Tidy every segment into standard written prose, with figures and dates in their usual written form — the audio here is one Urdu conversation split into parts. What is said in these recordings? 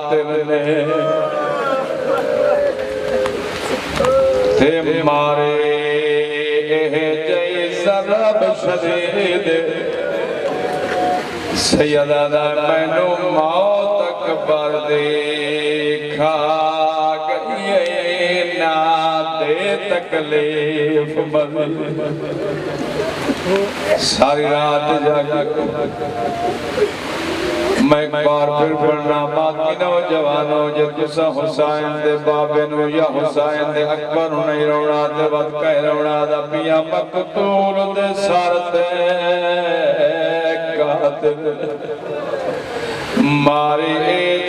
خاطر نے تے مارے جئی ضرب شدید سیدہ مینو موت اکبر دیکھا گئی نہ دے تکلیف مزید ساری رات جاگا میں ایک بار پھر پڑھنا باقی نوجوانوں جو تسا حسین دے بابے نو یا حسین دے اکبر نہیں رونا دے وقت کہہ رونا دا پیا مقتول دے سارتے قاتل ماری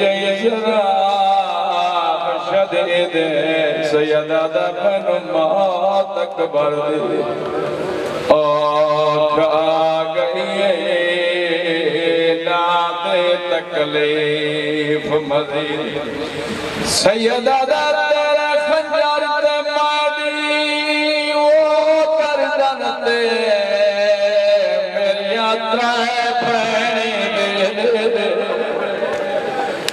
جئی شراب شدید سیدہ دا بن موت اکبر دے اور آگئی تکلیف مزید سیدہ در خنجر مادی وہ کردن دے میری اترائے پہنی دے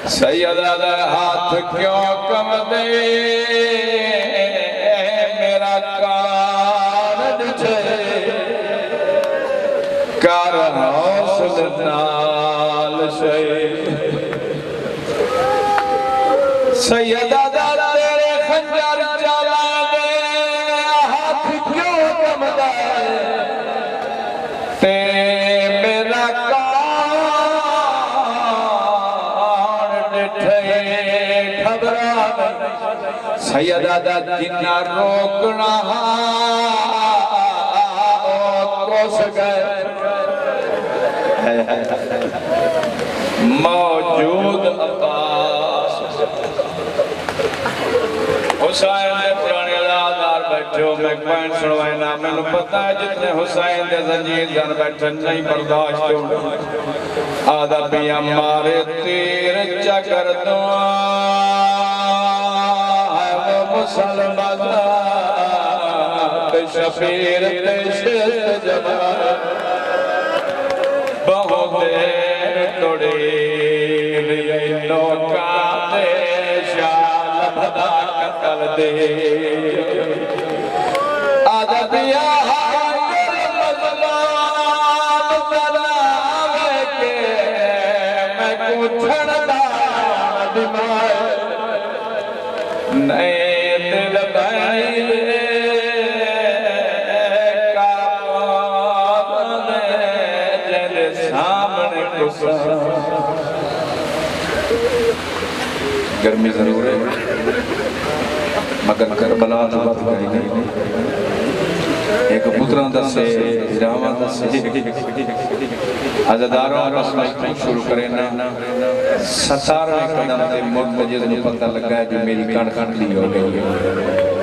سیدہ در ہاتھ کیوں کم دے میرا کارد چھے کار حوصل نال سیدہ در تیرے خنجر چلا دے ہاتھ کیوں کم دے تے میرا کان ڈٹھے خبرہ سیدہ در جنہ روکنا کوس گئے موجود عباس حسین دے پرانے لادار بیٹھو میں کوئن سنوائنا میں نے پتا ہے جتنے حسین دے زنجیر جان بیٹھے نہیں برداشت ہوں آدھا بھی ہمارے تیر چکر دعا ہے وہ مسلمان شفیر تشت جمال بہت دیر توڑی لوکاں دے شال بھدا قتل دے آدھا دیا حاضر مظلام تلاوے کے میں کچھڑ دا دمائے نئے دل بھائی گرمی ضرور ہے مگر کربلا تو بات کری نہیں ایک پتران دا سے جاوان دا سے عزداروں رسمہ شروع کریں نا 17 قدم دے مرتجد نے پتہ لگا ہے جو میری کان لی ہو گئی ہے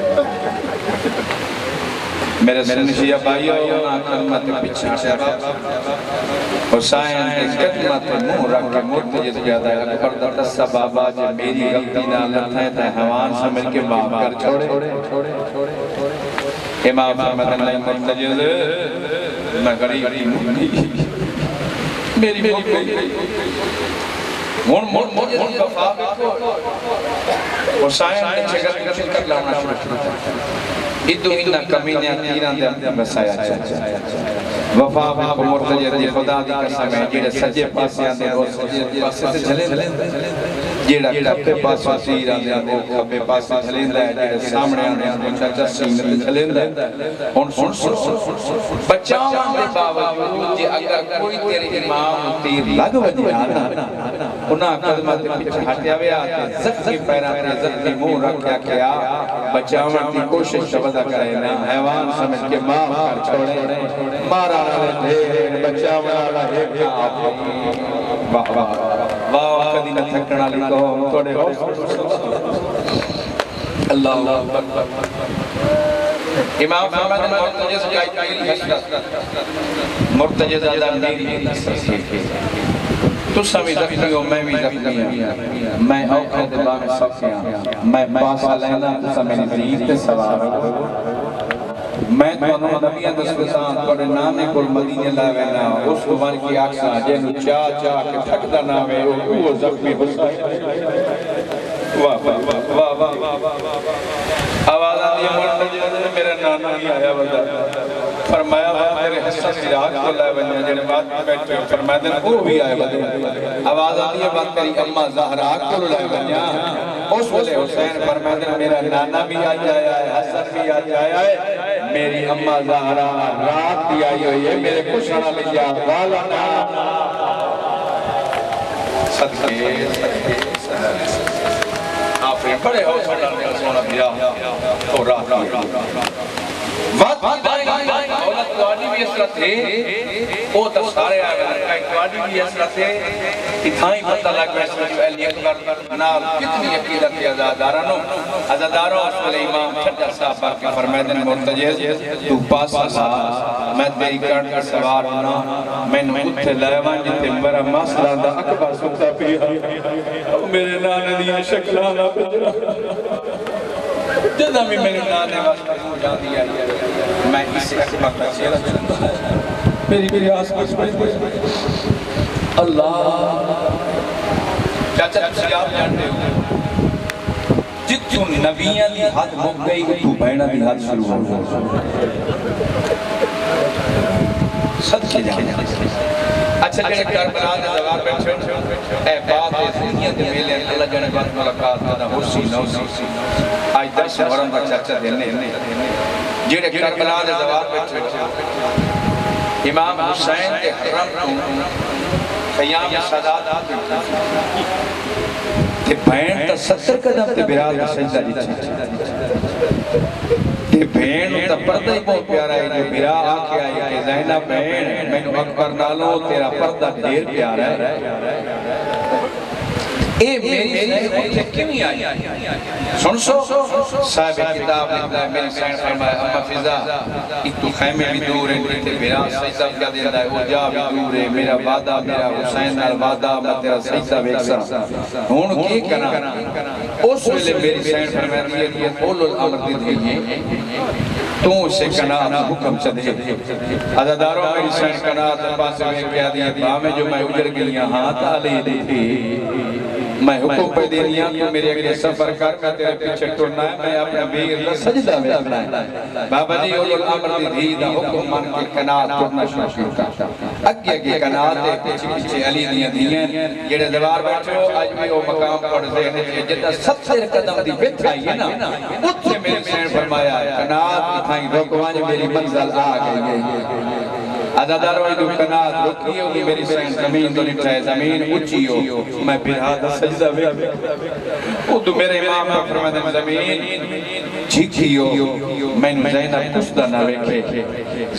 میرے سنشیہ بھائیوں نا کلمت پچھا شباب حسین کے کلمت منہ رکھ کے مرتجد جاتا ہے اکبر دستا بابا جو میری غلطی نہ لڑتا ہے حیوان سے مل کے معاف کر چھوڑے امام احمد اللہ مرتجد میں غریب مونی میری مون وفا حسین نے چگر کر لانا شروع ادو انہ کمینے تیران دے اپنے بسایا وفا کو مرتجد دی خدا دی قسم ہے جیڑے سجے پاسے آن دے وہ سجے پاسے سے جھلیں جیڑا کپے پاسے تیران دے وہ کپے پاسے جھلیں دے جیڑے سامنے آنے وہ چاچا سینہ دے جھلیں دے ان سن بچاوان دے باوجود جی اگر کوئی تیرے امام تیر لگ وجہ آنا انہاں قدمات پیچھے ہٹیا وے آتے زخمی پیران دے زخمی منہ رکھیا کیا بچاوان دی کوشش شبدہ کرے نا حیوان سمجھ کے معاف کر چھوڑے مارا دھیر بچاوان ہے آپ واہ واہ واہ کدی نہ تھکنا لکھو توڑے ہو اللہ امام محمد مرتجز کا ایک حشرت مرتجز اللہ میری تو سمی زخمی ہو میں بھی زخمی ہوں میں اوکھے دبا میں سخی ہوں میں پاسا لینا تو سمی زیر تے سوار ہوں میں تو نبیان دستان توڑے نامے کل مدینے لائے نا اس عمر کی آکسا جنو چاہ چاہ کے تھکتا نامے وہ زخمی حسین واہ واہ واہ واہ آواز آتی ہے مرتجہ میرا نانا ہی آیا وزا فرمایا میرے حسن عراق کو لائے بنیا جنہیں بات میں بیٹھے فرمایا دن وہ بھی آئے وزا آواز آتی ہے بات کری اممہ زہراق کو لائے بنیا اس وزے حسین فرمایا دن میرا نانا بھی آ جایا ہے حسن بھی آ جایا ہے میری اممہ زہراق بھی آئی ہوئی ہے میرے کشنہ میں جا والا نانا صدقے آفرین بڑے ہو سونا بیا تو راہ کیا وقت اولاد توانی بھی اس طرح تھے وہ تو سارے آگے توانی بھی اس طرح تھے اتھائیں پتہ لگ رہے ہیں علی اکبر نال کتنی عقیدت کی عزادارانوں عزاداروں اس ولی امام چھٹا صاحبہ کے فرمیدن مرتجز تو پاس آسا میں تیری کرن کا سوار ہونا میں نکتے لائیوان جتے مرا ماسلہ دا اکبر سکتا پیا میرے نانے دیا شکلانا پجرا جدہ بھی میں نے نانے واسطہ ہو جا دیا میں اسے اکبر کا چیرہ چلتا ہے میری آس پاس پڑھتے اللہ چاچا تسی آپ جانتے ہو جتوں نبیاں دی حد مک گئی تو بہنہ دی حد شروع ہو صدقے جانے اچھا جنہیں کربلا دے دوار بیٹھے اے بات دنیا دے میلے اللہ جنہیں بات ملاقات دا حسی نوسی آج 10 ورن تک چرچہ دینے جنہیں کربلا دے دوار بیٹھے امام حسین کے حرم خیام سادات تے بہن تا 70 قدم تے براد سجدہ جیچے تے بہن تا پردہ ہی بہت پیارا ہے جو برا آکے آئی کہ زینب بہن میں نو اکبر نالو تیرا پردہ ڈھیر پیارا ہے اے میری سین اٹھے کیوں ہی آئی سن سو صاحب کتاب لکھتا ہے میری سین فرمایا اما فضا اتو خیمے بھی دور ہیں تے برا سجدہ کیا دیندہ ہے وہ جا بھی دور ہے میرا وعدہ میرا حسین نال وعدہ میں تیرا سجدہ بیکسا ہون کی کنا اس ویلے میری سین فرمایا کہ اول الامر دی دیئے تو اسے کنات حکم چدے عزاداروں میری سین کنات پاسے میں کیا دیا بامے جو میں اجر گلیاں ہاتھ آلے دیتے میں حکم پہ دینیاں کہ میرے اگلے سفر کر میں تیرے پیچھے ٹورنا ہے میں اپنا بیر کا سجدہ میں اپنا ہے بابا جی اول الامر دی دید حکم من کے کنات ٹورنا شروع کرتا اگے اگے کنات پیچھے پیچھے علی دیاں دیاں جڑے دوار بیٹھو آج بھی وہ مقام پڑھ ذہن ہے جدہ 70 قدم دی بیٹھ آئی ہے نا اتھے میرے سین فرمایا کنات اتھائیں روکوانی میری منزل آ گئی ہے عزاداروں جو کنات رکی ہوگی میری سین زمین تو نٹھا ہے زمین اچھی ہو میں برہادہ سجدہ میں وہ تو میرے امام کا فرمائے زمین جھکی ہو میں زینب کشدہ نہ رکھے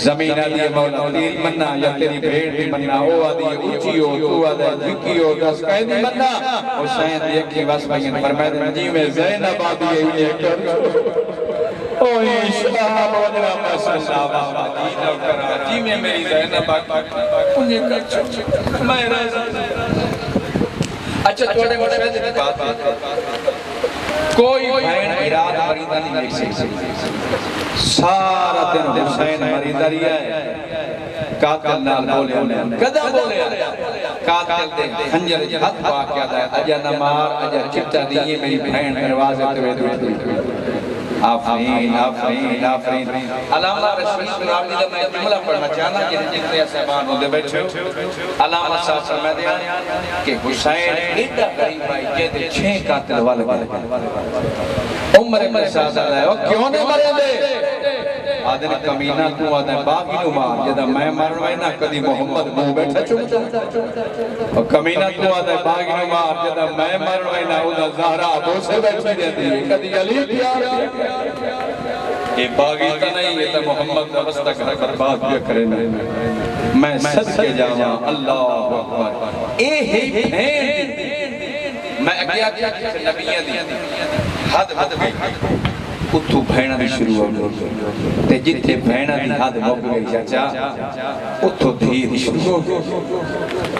زمین آدھی مولا تیر مننا یا تیری بھیڑ دی مننا او آدھی اچھی ہو تو آدھی جھکی ہو دس کہہ دی مننا حسین دیکھ کی بس بھائین فرمائے جی میں زینب آدھی ہے یہ کر اوہ شاہ بودرہ مسلح بابا جی کرا جی میں میری زینب انہیں کر چھو میں رضا اچھا چھوڑے مجھے دی بات کوئی بہن اراد مریدہ نہیں دیکھ سکتی سارا دن حسین مریدہ رہا ہے قاتل نال بولے قدم بولے قاتل دے خنجر ہاتھ واقعہ دا اجا نمار اجا چپتا دیئے میری بہن دروازے توے دوے آفرین آفرین آفرین علامہ رشید بن عابدہ میں جملہ پڑھنا چاہنا کہ جتنے صاحبان ہوتے بیٹھے ہو علامہ صاحب فرمائے دیا کہ حسین ایڈا قریب آئی جیدے 6 قاتل والے عمر میں سازہ لائے اور کیوں نہیں مرے دے آدھر کمینہ تو آدھر باقی نو مار جدہ میں مرنوائے نا کدی محمد مو بیٹھا چکتا اور کمینہ تو آدھر باقی نو مار جدہ میں مرنوائے نا ادھا زہرہ دو سے بیٹھی دیتی ہے کدی علی پیار یہ باقی تا نہیں یہ تا محمد نبستہ کر برباد بھی کرے میں سب کے جاواں اللہ اکبر اے ہی بھین میں اگیا کیا نبیہ دی حد گئی اتھو بھینا بھی شروع ہو گئی تے جتے بھینا بھی حد مک گئی چاچا اتھو دھیر شروع ہو گئی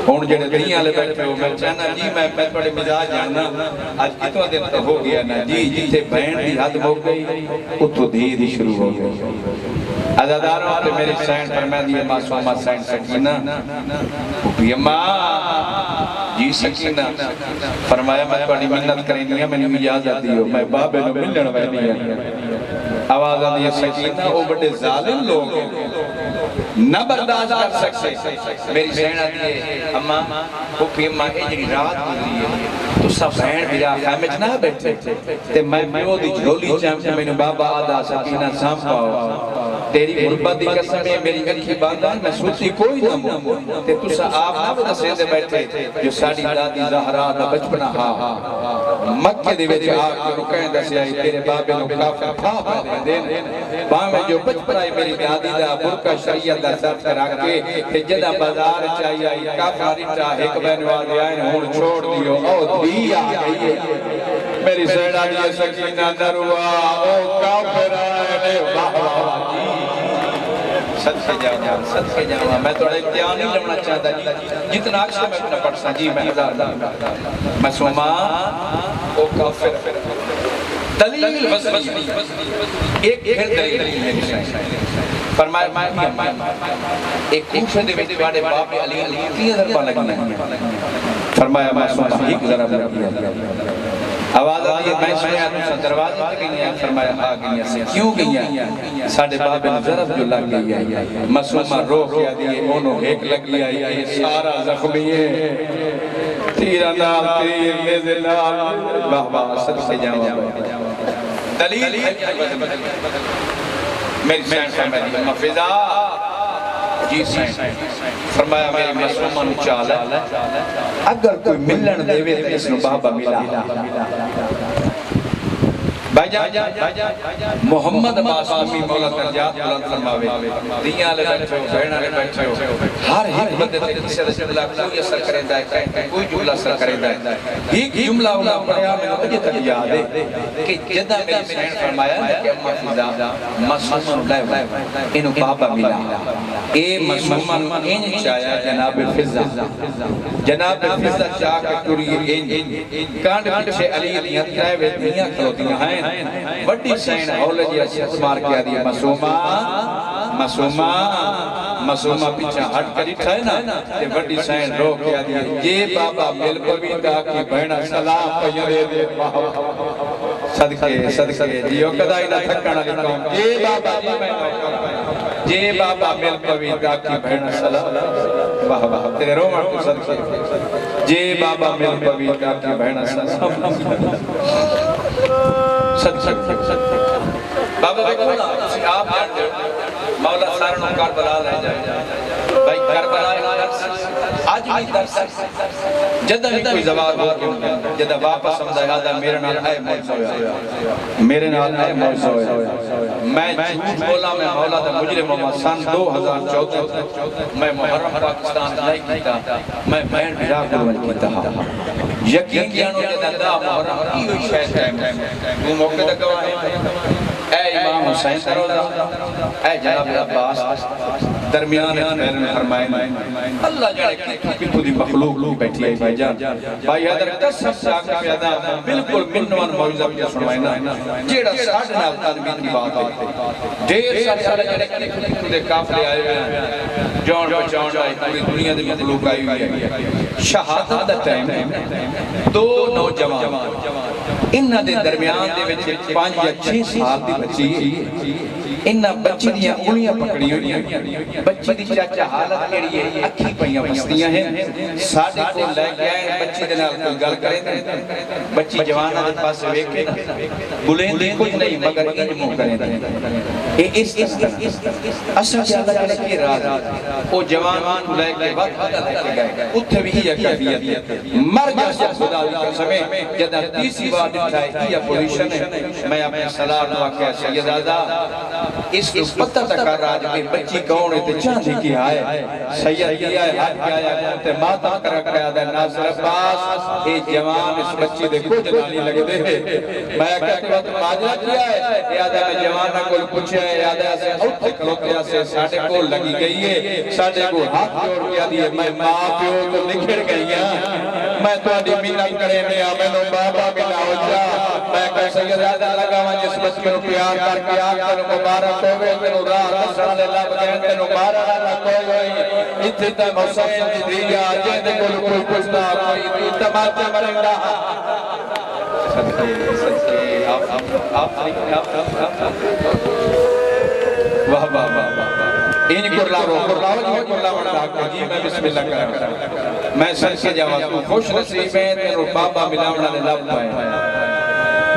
ہون جڑے دیاں لے بیٹھے ہو میں چاہنا جی میں بڑے مزاج جاننا آج کتنا دن تو ہو گیا نا جی جتے بھین بھی حد مک گئی اتھو دھیر شروع ہو گئی عزاداروں پہ میری سین فرمائے دیئے معصومہ سین سکینہ بھی اماں جی سکینہ فرمایا میں توڑی منت کریں دیا میں نے اجازت دیو میں بابے نو ملن وینی ہے آواز آدھی سکینہ وہ بڑے ظالم لوگ ہیں نہ برداشت کر سکتے میری سین آدھی ہے اماں وہ پھی اماں ایجری رات گزری ہے تو سب بہن بجا خیمج نہ بیٹھے تے میں پیو دی جھولی چاہم میں نے بابا آدھا سکینہ سام پاؤ تیری غربت دی قسم ہے میری اکھی باندھا میں سوچی کوئی نہ مو تے تسا آپ نہ بدا سیدے بیٹھے جو ساڑی دادی زہرہ دا بچپنا مکہ دے ویچے آگ کے رکھیں دسے آئی تیرے بابے نو کافر پھا پہنے دین باہمیں جو بچپنا ہے میری دادی دا برکہ شریعت دا ساتھ کرا کے تے جدہ بازار چاہیے آئی کافاری چاہے ایک بینوادی آئین ہون چھوڑ دیو او دی آگئی ہے میری سیڑا یہ سکینہ نروا او کافر آئے صدقے جاؤں میں توڑا امتحان نہیں لڑنا چاہتا جی جتنا اکشہ میں اپنا پڑھتا جی میں ہزار مسوما او کافر دلیل وزنی ایک پھر دلیل ہے فرمایا ایک کوفے دے بیٹے بڑے باپ علی علی 3000 لگنا ہے فرمایا مسوما ایک ذرا لگیا آواز آئی ہے میں سنیا تو دروازے تک گئی ہیں فرمایا آ گئی ہیں کیوں گئی ہیں ساڑھے بابے ضرب جو لگ گئی ہے مسومہ رو کیا دیئے انہوں ایک لگ لیا ہے سارا زخمی ہے تیرہ نال تیر نیزے نال بابا صد سے جاؤں دلیل میری سین فرمایا مفضا جی سین فرمایا میری مسلمان چالا اگر کوئی ملن دیوے تو اس نو بابا ملا بھائی جان محمد معصومی مولا ترجات بلند فرماوے دیاں لے بیٹھے ہو بہنہ لے بیٹھے ہو ہر ایک بندے تے کسی رسول اللہ کوئی اثر کریں دائے کوئی جملہ اثر کریں دائے ایک جملہ انہا پڑھیا میں نے تک یاد ہے کہ جدہ میری سین فرمایا کہ اممہ فضا مسلمان لائے انہوں بابا ملا اے مسلمان ان چاہیا جناب فضا جناب فضا چاہ کے توری ان کانڈ پیچھے علی دیاں ترائے وے دیاں کھلو دیاں ہیں بڑی سین اولے جی اسیس مار کیا دیا مسومہ پیچھا ہٹ کری ٹھائے نا تے بڑی سین رو کیا دیا یہ بابا مل پویدہ کی بہنہ سلام پہنے دے صدقے جیو کدائی نہ تھکانا لکھاؤں یہ بابا مل پویدہ کی بہنہ سلام واہ واہ تیرے رو مارکو صدقے یہ بابا مل پویدہ کی بہنہ سلام بابا دیکھو نا آپ جانتے ہو مولا سارنوں کربلا لے جائے بھائی کربلا آج بھی درس جدہ بھی کوئی زوار ہو جدہ واپس سمجھا یادہ میرے نال آئے موجزہ ہویا میرے نال آئے موجزہ ہویا میں جھوٹ بولا میں مولا دا مجرم ہوں سن 2014 میں محرم پاکستان نہیں کیتا میں بہن بھیرا کرون کیتا یقین کیانو جدہ دا محرم کی ہوئی شہد ہے وہ موقع تک گواہ اے امام حسین تروزہ اے جناب عباس درمیان اخبارن فرمائن اللہ جانے کی خودی مخلوق بیٹھی ہے بھائی جان بھائی حضر قسم چاکہ پیدا بلکل منوان موجزہ بھی سنوائنا جیڑا ساڑھ نال تنبین کی بات ہے دیر سارے جانے کی خودے کافلے آئے ہوئے ہیں جان بچان آئی پوری دنیا دے مخلوق آئی ہوئی ہے شہادت دا ٹائم دو نوجوان انہا دے درمیان دے وچے 5 یا 6 سال دی بچی انہا بچی دیاں انگلیاں پکڑی ہوئی ہیں بچی دی چاچا حالت کیڑی ہے اکھی پہیاں بستیاں ہیں ساڑھے کو لے گئے بچی دے نال کوئی گل کرے دیں بچی جوانہ دے پاس ویکھے بلین دی کچھ نہیں مگر انجموں کرے دیں اس طرح اصل سے اللہ جلے کی راز وہ جوان کو لے کے بعد حالت لے کے گئے اتھے بھی یہ کیفیت مر جاسے خدا دی قسمیں جدہ تیسری بار دکھائے یہ پوزیشن ہے میں اپنے صلاح دعا کہ سید آزا اس کو پتہ تکا راج میں بچی کون ہے چاندی کی آئے سید کی آئے حج کی آئے کونتے ماتا کر رکھا دے ناظر عباس اے جوان اس بچی دے کچھ نالی لگے دے میں کہتا ہوں ماجرہ کیا ہے یادہ میں جوانہ کو پوچھے یادہ سے اوٹھے کلوکیا سے ساڑھے کو لگی گئی ہے ساڑھے کو ہاتھ جوڑ کیا دیئے میں ماں پیو تو نکھڑ گئی ہیں میں تو آدھی منت کرے میں آمینو بابا ملا ہو جا میں کہتا سیدہ لگا جس بچے کو پیار کر کے آگ تنو مبارک ہوئے تنو راہ رسل اللہ بگین تنو بارہ نہ کوئی ہوئی اتھتا حسین دی دیا جیند کل کوئی پچھتا کوئی تماچے مرنگا صدقے آپ واہ واہ واہ این کرلاو جی کرلاو ڈاکٹر جی میں بسم اللہ کروں میں سن کے جاؤں خوش نصیب ہے تینو بابا ملاونا لے لب پائے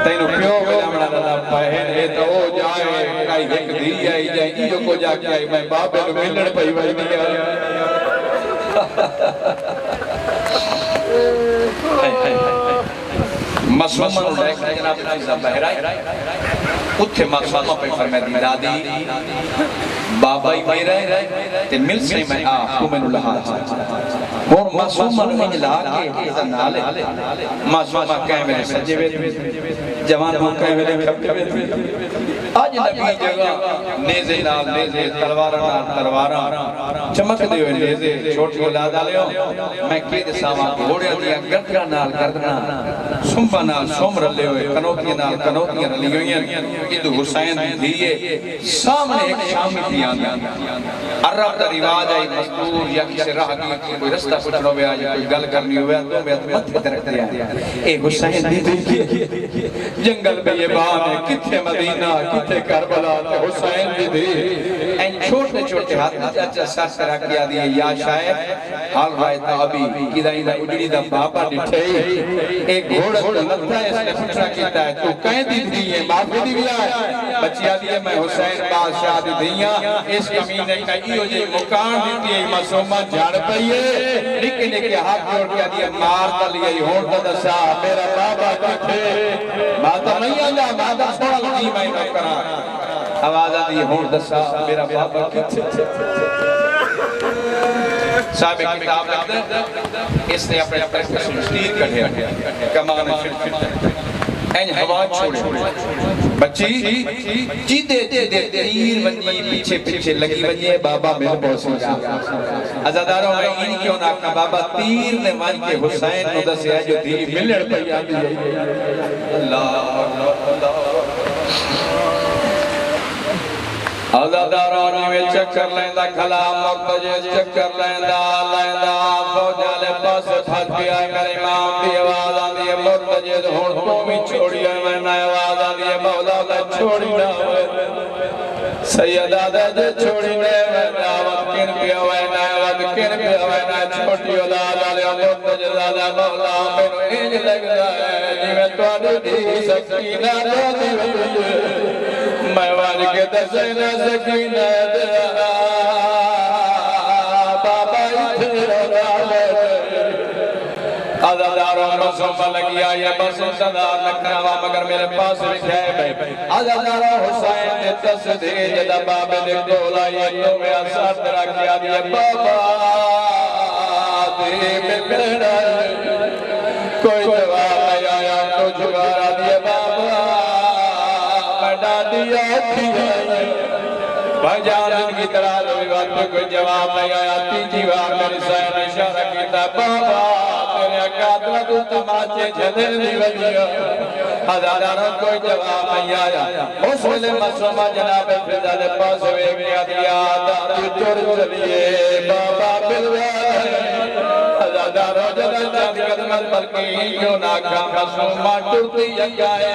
تینو پیو ملاونا لے لب پائے اے تو ہو جائے کئی ایک دی آئی جائے ایو کو جا کے آئی میں بابے نو ملن پئی وئی نہیں آئی مسومن لے جناب عزیزہ بہرائی اتھے مسومن پہ فرمائے دی دادی بابا ہی میرا ہے تے مل سے میں تو میں نو لہا اور مسومن میں لہا کے ایزا نالے مسومن کہیں میرے سجے ہوئے جوان ہوں کہیں میرے کھپے ہوئے آج نبی جگہ نیزے نال نیزے تلوارہ نال تلوارہ چمک دے ہوئے نیزے چھوٹ کو لا ڈالے ہو میں قید سامان گھوڑیا دیا گردنا نال گردنا سمبا نال سم رلے ہوئے کنوتی نال کنوتی رلی ہوئی ہیں ادھو حسین دیئے سامنے ایک شامی تھی آنیا عرب دا رواج آئی مستور یا کسی راہ کی کوئی رستہ پچھنو بے آجے کوئی گل کرنی ہوئے تو بے مت درک دیا اے حسین دی دیکھئے جنگل میں یہ بان ہے کتھے مدینہ کتھے کربلا تے حسین دی دی این چھوٹے چھوٹے ہاتھ اچھا سر سرا کیا دیئے یا شاید حال رائتا ابھی کدھا ہی دا اجڑی دا بابا ڈٹھے ایک گھوڑا لگتا ہے اس نے پچھا کیتا ہے تو کہیں دی دیئے معافی دی گیا ہے بچیا دیئے میں حسین بادشاہ دی دیئے اس کمینے کا ایو جی مکان دیتی ہے مسومہ جھاڑ پئیے لیکن ایک ہاتھ جوڑ کیا دیئے مارتا لیے ہون تا دسا میرا بابا کٹھے ماتا نہیں آجا ماتا سوڑا لگی میں نہ کرا آوازہ دی ہون دسا میرا بابا کٹھے صاحب ایک کتاب لگتا اس نے اپنے طرف سے مستیر کٹھے کمان شرک این ہوا چھوڑے بچی جیدے تیر بنی پیچھے پیچھے لگی بنی بابا میرے بہت گا ازاداروں میں ان کیوں ناکنا بابا تیر نے مان کے حسین نو دسے ہے جو تیر ملڑ پہ آدھی ہے اللہ ازاداروں میں چکر لیندہ کھلا مرتجز چکر لیندہ فوجالے پاس پھت بھی آئے میرے امام دی آواز آدھی مرتجز ہون تو بھی چھوڑی آئے میں نئے آواز آدھی مولا دا چھوڑی نہ ہوئے سیدہ دے چھوڑی نئے میں دعوت کن بھی ہوئے نئے وقت کن بھی ہوئے نئے چھوٹی اولاد آدھی مرتجز آدھی مولا میں نو انج لگ جائے جی میں تو آدھی دی سکینہ دی ویئے میں وان کے دسینہ سکینہ دیا بابا اتھرا عزاداروں مسومہ لگی آئیے بس صدا لکھناوا مگر میرے پاس رکھے بھائی عزاداروں حسین نے تصدیق جدہ بابے نے کولا یہ تو میں اثر ترہ کیا دیا بابا دے میں میرا کوئی جواب نہیں آیا تو جگارا دیا بابا دیا تھی بھائی جان ان کی طرح روی بات پہ کوئی جواب نہیں آیا تیجی بار میری سائن اشارہ کیتا بابا تیرے اکادلہ تو تماچے جھدے دی وجہ ہزارانوں کوئی جواب نہیں آیا اس ویلے مسلمہ جناب فضا دے پاس ہوئے گیا دیا داری چور چلیے بابا بلوائے ہزارانوں جناب جاتی قدمت پر کی کیوں ناکام مسلمہ ٹوٹی یکائے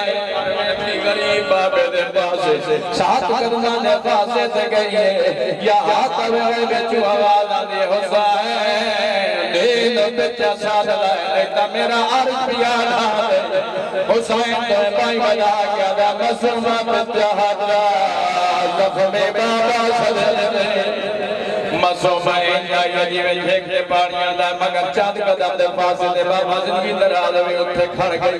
غریب بابے دے پاسے ساتھ قدمہ نے پاسے سے گئی ہے یا ہاتھ ہوئے بیچو آواز آدھی حسین دین بچہ ساتھ لائے لیتا میرا عرض پیارا دے حسین تو پائی بجا کیا دا مسلمہ بچہ حضرہ زخم بابا صدر دے مسلمہ انجا یجی میں جھیکتے پاڑیاں دا مگر چاند قدم دے پاسے دے بابا زندگی دراد ہوئے اتھے کھڑ گئی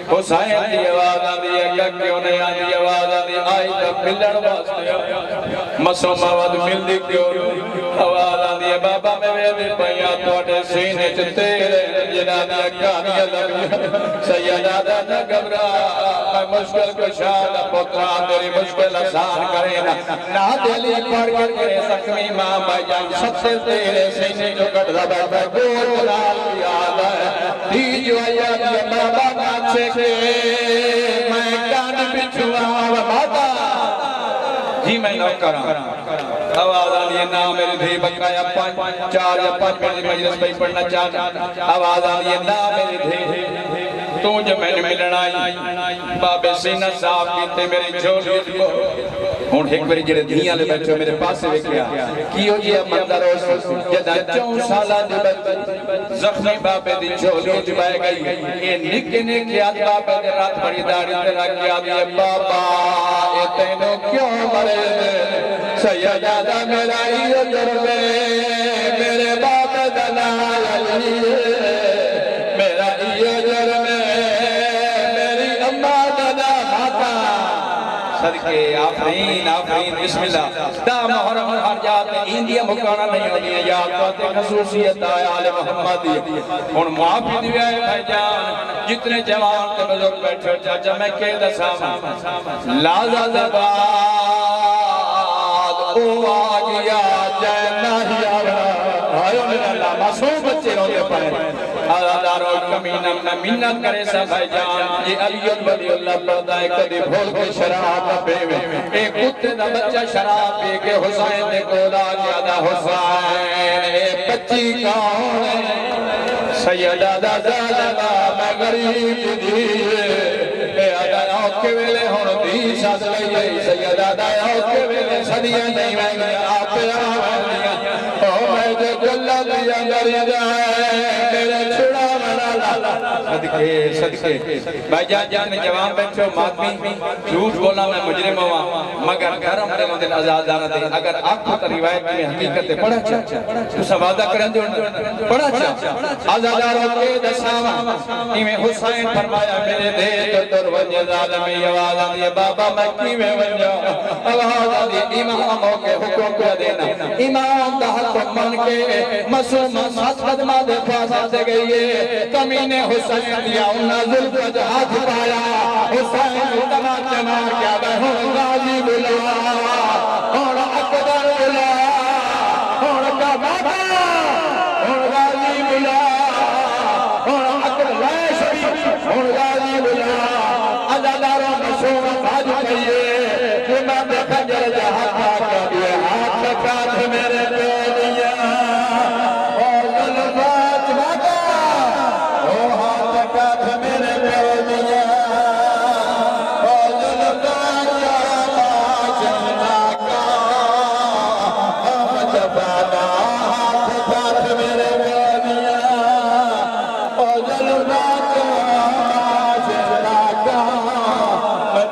حسین دی آواز آدھی ہے کیوں نہیں آدھی آواز آدھی آئی تا پھلڑ واسطے مسلمہ ود مل دی کیوں آواز آدھی ہے بابا میں ویدی پہیا توڑے سینے چتے جنادی اکانی لگی سیدہ دا گبرا میں مشکل کو شادہ پتران تیری مشکل آسان کرے نا دلی پڑھ کر کے سکمی ماں بھائی جان سب سے تیرے سینے جو کٹ دا بیٹھا گول جلال کی آدھا ہے دیجو آیا دیا بابا ناچے کے میں چھوا ماتا جی میں نوکر آواز آ لیے نا میرے دھی بکایا 4 یا 5 میرے مجلس بھائی پڑھنا چاہتا آواز آ لیے نا میرے دھی تو جو میں نے ملنا آئی بابے سینہ صاحب کیتے میری جھولی کو ہون ایک بری جڑے دھیاں لے بیٹھو میرے پاس سے وکیا کیوں جی مندر اس جدا 4 سالہ دے بچے زخمی بابے دی جھولی جبائے گئی یہ نکے نکے آج بابے دے رات بڑی داڑی تے رکھ گیا دیے بابا اے تینوں کیوں مرے سیدہ میرا یہ جرمے میرے بابے دلال علی میرا یہ جرمے میری اماں دادا ماتا صدقے آفرین آفرین بسم اللہ دا محرم ہر جاتے انڈیا مکانا نہیں ہونی ہے یاد باتیں خصوصیت آئے آل محمدی ان معافی دیوئے بھائی جان جتنے جوان تے بزرگ بیٹھے چاچا میں کہہ دسام لازہ زباد او آگیا جائے ناہی آورا آئیو میرا اللہ معصوم بچے روتے پائے آدھارو کمینم نہ منت کرے سا بھائی جان یہ علیت ولی اللہ پردہ ہے کدی بھول کے شراب نہ پیوے ایک کتے دا بچہ شراب پی کے حسین نے کولا کیا دا حسین اے بچی کون ہے سیدہ دا ظالمہ میں غریب دیئے اے آدھا کے ویلے ہون دی ساتھ لئی سیدہ دا کے ویلے صدیاں نہیں میں آپ پہ آوانیاں او میں جو جلہ دیا گری جائے میرے چھڑا منا صدقے صدقے بھائی جان جوان بیٹھو ماتمی جھوٹ بولا میں مجرم ہوا مگر گھرم دے مدل آزاد آنا دے اگر آپ کو روایت میں حقیقت پڑھا چاہ تو سوادہ کرن دے پڑھا چاہ آزاد آنا کے دساوا ایمیں حسین فرمایا میرے دے تو وجہ ظالمی آواز آدھی بابا مکی میں ونجا آواز آدھی امام ہو کے حکم کیا دینا امام دا حکم من کے مسلم ساتھ خدمہ دے پاسا سے گئی ہے کمینے حسین دیا انہا ظلم کا ہاتھ پایا حسین اتنا چنا کیا بہن غازی بلا اور اقدر بلا اور کبابا اور غازی بلا اور اقدر لائے شریف اور غازی بلا عزاداروں مسوم بھاج کریے کہ میں دیکھا جر جہاں کیا دیا ہاتھ لکھا تھے میرے پیلیا اور ظلفات بھاگا او ہاتھ لکھا تھے میرے پیلیا اور ظلفات جہاں کا ہم جفانا ہاتھ لکھا تھے میرے پیلیا اور ظلفات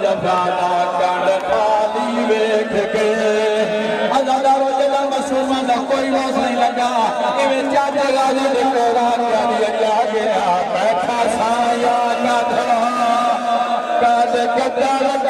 جفانا کانڈ خالی ویکھ کے عزادارو جگہ مسلمان دا کوئی روز نہیں لگا ایویں چاچا غازی دے قرآن کا دیا کیا گیا بیٹھا سایا کا دھا کا دے گدہ لگا